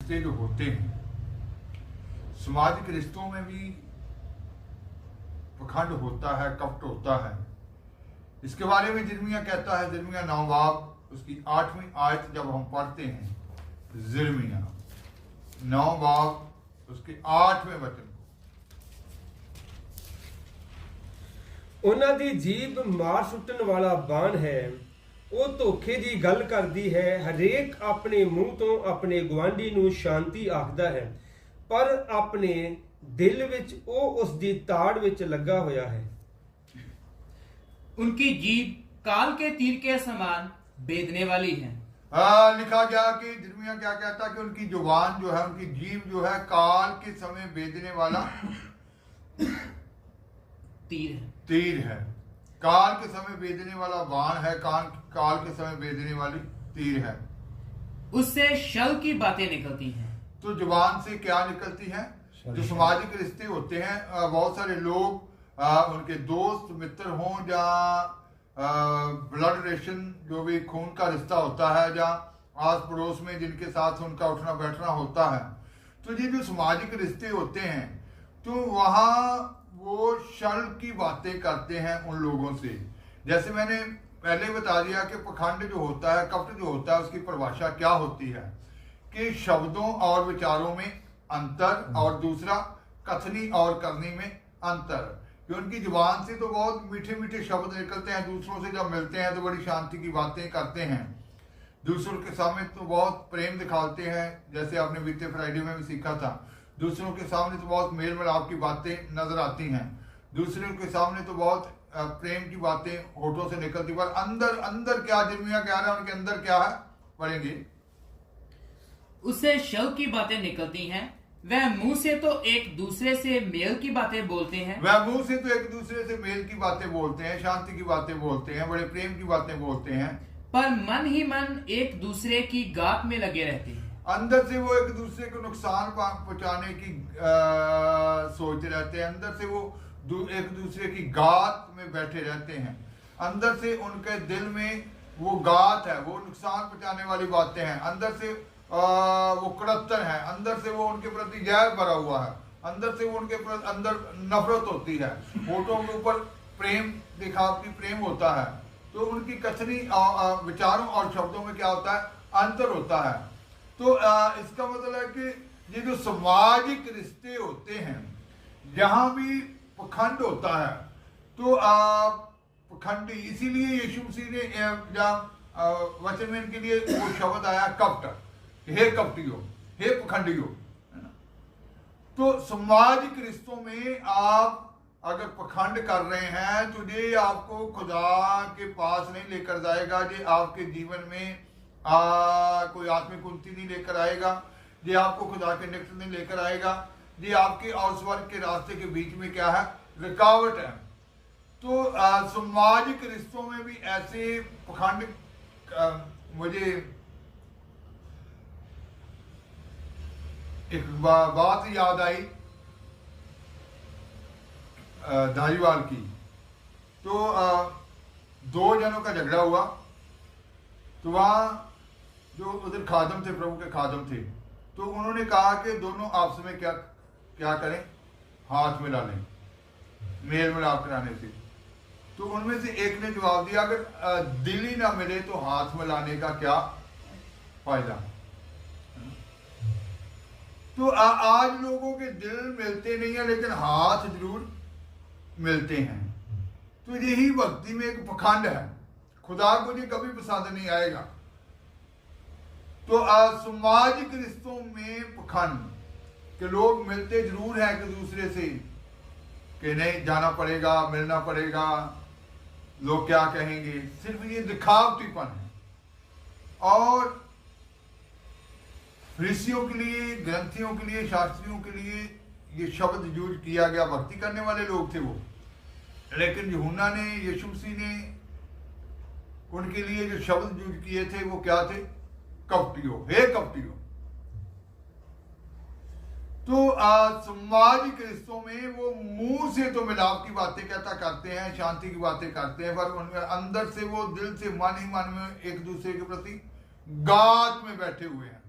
रिश्ते जो होते हैं, सामाजिक रिश्तों में भी पखंड होता है, कपट होता है। इसके बारे में जिर्मिया कहता है, जिर्मिया 9 बाब उसकी 8वीं आयत जब हम पढ़ते हैं, जिर्मिया 9 बाब उसके 8वें वचन, ਉਹਨਾਂ ਦੀ ਜੀਭ ਮਾਰ ਸੁੱਟਣ ਵਾਲਾ ਬਾਣ ਹੈ, ਉਹ ਧੋਖੇ ਦੀ ਗੱਲ ਕਰਦੀ ਹੈ। ਹਰੇਕ ਆਪਣੇ ਮੂੰਹ ਤੋਂ ਆਪਣੇ ਗੁਆਂਢੀ ਨੂੰ ਸ਼ਾਂਤੀ ਆਖਦਾ ਹੈ, ਪਰ ਆਪਣੇ ਦਿਲ ਵਿੱਚ ਉਹ ਉਸ ਦੀ ਤਾੜ ਵਿੱਚ ਲੱਗਾ ਹੋਇਆ ਹੈ। उनकी जीभ काल के तीर के समान बेधने वाली है। लिखा गया कि जिर्मिया क्या कहता है कि उनकी जुबान जो है, उनकी जीभ जो है, काल के समय बेधने वाला तीर है। काल के समय बेधने वाला बाण है, काल के समय बेधने वाली तीर है। उससे शव की बातें निकलती हैं। तो जुबान से क्या निकलती है? जो सामाजिक रिश्ते होते हैं, बहुत सारे लोग उनके दोस्त मित्र हों या ब्लड रिलेशन जो भी खून का रिश्ता होता है, या आस पड़ोस में जिनके साथ उनका उठना बैठना होता है, तो ये जो सामाजिक रिश्ते होते हैं, तो वहाँ वो छल की बातें करते हैं उन लोगों से। जैसे मैंने पहले बता दिया कि पखंड जो होता है, कपट जो होता है, उसकी परिभाषा क्या होती है कि शब्दों और विचारों में अंतर, और दूसरा कथनी और करनी में अंतर। कि उनकी जुबान से तो बहुत मीठे मीठे शब्द निकलते हैं, दूसरों से जब मिलते हैं तो बड़ी शांति की बातें करते हैं, दूसरों के सामने तो बहुत प्रेम दिखाते हैं, जैसे आपने बीते फ्राइडे में भी सीखा था। दूसरों के सामने तो बहुत मेल मिलाप की बातें नजर आती हैं, दूसरों के सामने तो बहुत प्रेम की बातें होठों से निकलती, पर अंदर अंदर क्या जिर्मिया कह रहा है, उनके अंदर क्या है, पढ़ेंगे। उससे शव की बातें निकलती हैं, वह मुंह से तो एक दूसरे से मेल की बातें बोलते हैं। वह मुंह से तो एक दूसरे से मेल की बातें बोलते हैं, शांति की बातें बोलते हैं, बड़े प्रेम की बातें बोलते हैं, पर मन ही मन एक दूसरे की गात में लगे रहते हैं। अंदर से वो एक दूसरे को नुकसान पहुंचाने की सोचते रहते हैं, अंदर से वो एक दूसरे की गात में बैठे रहते हैं, अंदर से उनके दिल में वो गात है, वो नुकसान पहुंचाने वाली बातें हैं, अंदर से वो कड़त्तर है, अंदर से वो उनके प्रति जहर भरा हुआ है, अंदर से वो उनके अंदर नफरत होती है, होठों के ऊपर प्रेम दिखावटी प्रेम होता है। तो उनकी कथनी विचारों और शब्दों में क्या होता है, अंतर होता है। तो इसका मतलब है कि ये जो सामाजिक रिश्ते होते हैं, जहां भी पखंड होता है, तो पखंडी, इसीलिए यीशु मसीह ने वचन में इनके लिए वो शब्द आया कपट, हे कपटियो, हे पखंडियो, है ना। तो सामाजिक रिश्तों में आप अगर पखंड कर रहे हैं, तो ये आपको खुदा के पास नहीं लेकर जाएगा, ये आपके जीवन में कोई आत्मिक उन्नति नहीं लेकर आएगा, ये आपको खुदा के निकट नहीं लेकर आएगा, ये आपके और स्वर्ग के रास्ते के बीच में क्या है, रुकावट है। तो सामाजिक रिश्तों में भी ऐसे पखंड, मुझे एक बात याद आई धारीवाल की। तो 2 जनों का झगड़ा हुआ, तो वहाँ जो उधर खादम थे, प्रभु के खादम थे, तो उन्होंने कहा कि दोनों आपस में क्या क्या करें, हाथ मिला लें, मेल मिलाप कराने से। तो उनमें से एक ने जवाब दिया, अगर दिल ही ना मिले तो हाथ मिलाने का क्या फायदा। तो आज लोगों के दिल मिलते नहीं है, लेकिन हाथ जरूर मिलते हैं। तो यही भक्ति में एक पखंड है, खुदा को ये कभी पसंद नहीं आएगा। तो सामाजिक रिश्तों में पखंड के लोग मिलते जरूर हैं एक दूसरे से, कि नहीं जाना पड़ेगा, मिलना पड़ेगा, लोग क्या कहेंगे, सिर्फ ये दिखावटीपन है। और फरीसियों के लिए, ग्रंथियों के लिए, शास्त्रियों के लिए ये शब्द यूज किया गया, भक्ति करने वाले लोग थे वो, लेकिन यूहन्ना ने, यीशु मसीह ने उनके लिए जो शब्द यूज किए थे वो क्या थे, कपटियो, हे कपटियो। तो सामाजिक रिश्तों में वो मुंह से तो मिलाप की बातें कहता करते हैं, शांति की बातें करते हैं, पर उनमें अंदर से वो दिल से मन ही मन में एक दूसरे के प्रति गात में बैठे हुए हैं।